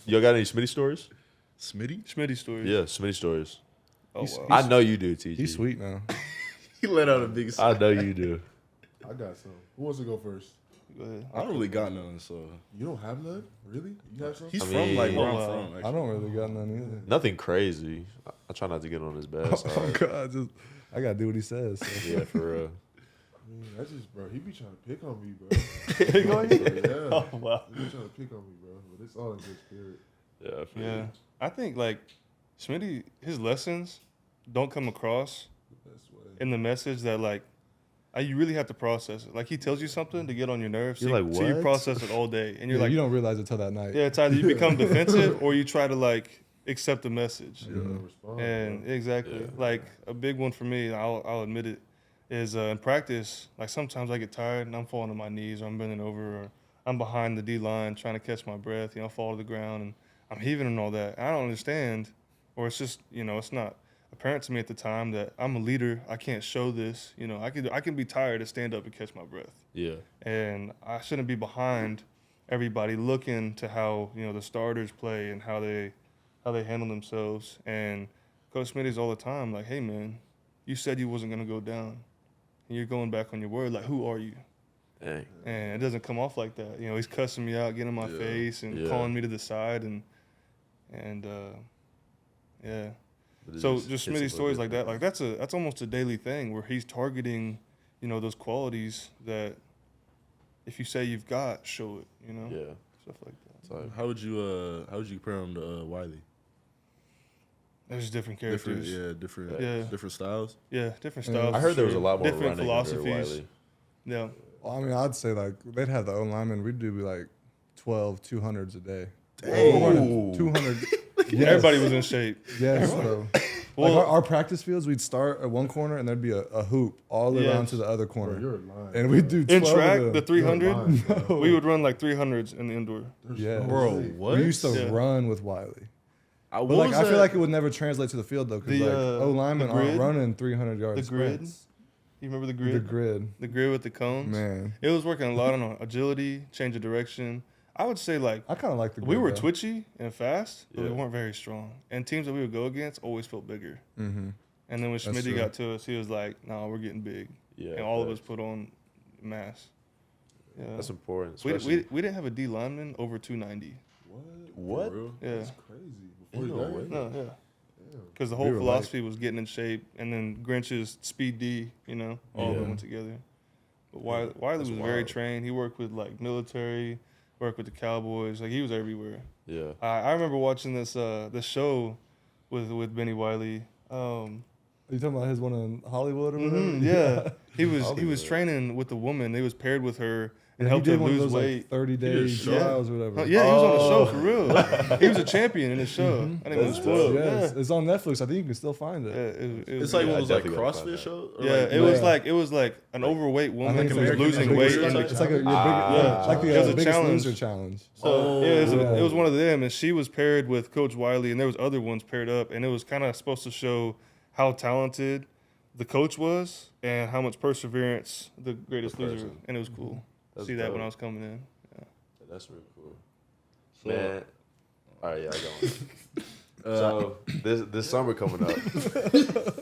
Y'all got any Schmitty stories? Schmitty stories. Yeah, Schmitty stories. Oh, wow. I know you do, TG. He's sweet now. He let out a big. I know you do. I got some. Who wants to go first? Go ahead. I don't really got none, so You don't have none? Really? You have some? he's I from mean- like where Oh, I'm wow. from. I Actually. don't really got none either. Nothing crazy. I try not to get on his bad Oh side. God, I gotta do what he says. So. Yeah, for real. I mean, that's just, bro. He be trying to pick on me, bro. Pick on you? Yeah. Oh, wow. He be trying to pick on me, bro. But it's all in good spirit. Yeah, I feel Yeah. you. I think, like, Schmitty, his lessons don't come across The best way. in the message that, like, you really have to process it. Like, he tells you something to get on your nerves. You're so like, so you what? process it all day. And you're like, you don't realize it till that night. yeah, it's either you become defensive or you try to, like, accept the message. You don't respond. And bro. exactly, Yeah. like a big one for me, I'll admit it, is in practice. Like sometimes I get tired and I'm falling on my knees, or I'm bending over, or I'm behind the D line trying to catch my breath. I fall to the ground and I'm heaving and all that. I don't understand, or it's just it's not apparent to me at the time that I'm a leader. I can't show this. I can be tired to stand up and catch my breath, Yeah. and I shouldn't be behind everybody looking to how the starters play and how they handle themselves. And Coach Smitty's all the time like, hey man, you said you wasn't gonna go down, and you're going back on your word. Like, who are you? Dang. And it doesn't come off like that. He's cussing me out, getting in my face, and Yeah. calling me to the side, and yeah. But it So just just hits a Smitty little stories like that, different. like that's almost a daily thing where he's targeting, those qualities that if you say you've got, show it. Yeah. Stuff like that. So, How would you compare him to Wiley? There's different characters. Different Yeah. different styles. Yeah, different Yeah. styles. I for heard there was a sure. lot more different running under philosophies. Wiley. Yeah. Well, I mean, I'd say like they'd have the O linemen. We'd do like 12 200s a day. Dang. We're running 200. Yes. Everybody was in shape. Yes, bro. Well- Like our practice fields, we'd start at one corner and there'd be a hoop all the way around Yes. to the other Bro, corner. you're lying. And we'd do 12 In track, of them. the 300, You're lying, bro. we would run like 300s in the indoor. There's Yeah. no Bro, way. what? We used to Yeah. run with Wiley. What But like, was I feel that? like it would never translate to the field though, because The, like uh, O linemen the aren't grid? running 300 yard The grid? sprints. You remember the The grid? grid, The grid with the cones? man. It was working a lot on agility, change of direction. I would say like I kind of like the grid. we were though. twitchy and fast, but we Yeah. weren't very strong. And teams that we would go against always felt bigger. Mhm. And then when That's Schmidt true. got to us, he was like, "No, we're getting big." Yeah. And all of us facts. put on mass. Yeah. That's important. we, especially- we didn't have a D lineman over 290. What? For real? Yeah. That's crazy. Before Ain't he no got way. here? No, yeah. Damn. Because the We whole were philosophy was getting in shape, and then Grinch's speed D, all of Yeah. them went together. But Wiley was That's very wild. trained. He worked with like military, worked with the Cowboys. Like he was everywhere. Yeah. I remember watching this show with Benny Wiley. Are you talking about his one in Hollywood or whatever? Yeah, he was Hollywood. training with the woman. They was paired with her and Yeah, he helped her did one of lose those weight. like 30 day did a show? trials or whatever. Yeah, he was on the show Oh. for real. He was a champion in the show. I didn't want That's to spoil dope. it. Yes, Yeah. it's on Netflix. I think you can still find it. Yeah, it was It's like Yeah, one I of those like definitely gotta find CrossFit that. shows. Or yeah, like, it was like an overweight I woman think that it's was like losing your weight. biggest- And like, It's like your Ah. like the It was a Biggest challenge. Loser challenge. So, yeah, Yeah. it was one of them, and she was paired with Coach Wiley, and there was other ones paired up, and it was kind of supposed to show how talented the coach was and how much perseverance the greatest The loser, person. and it was cool. That's See that when dope. I was coming in. That's really cool. So- Man. All right, yeah, I got one. Uh, So this summer coming up,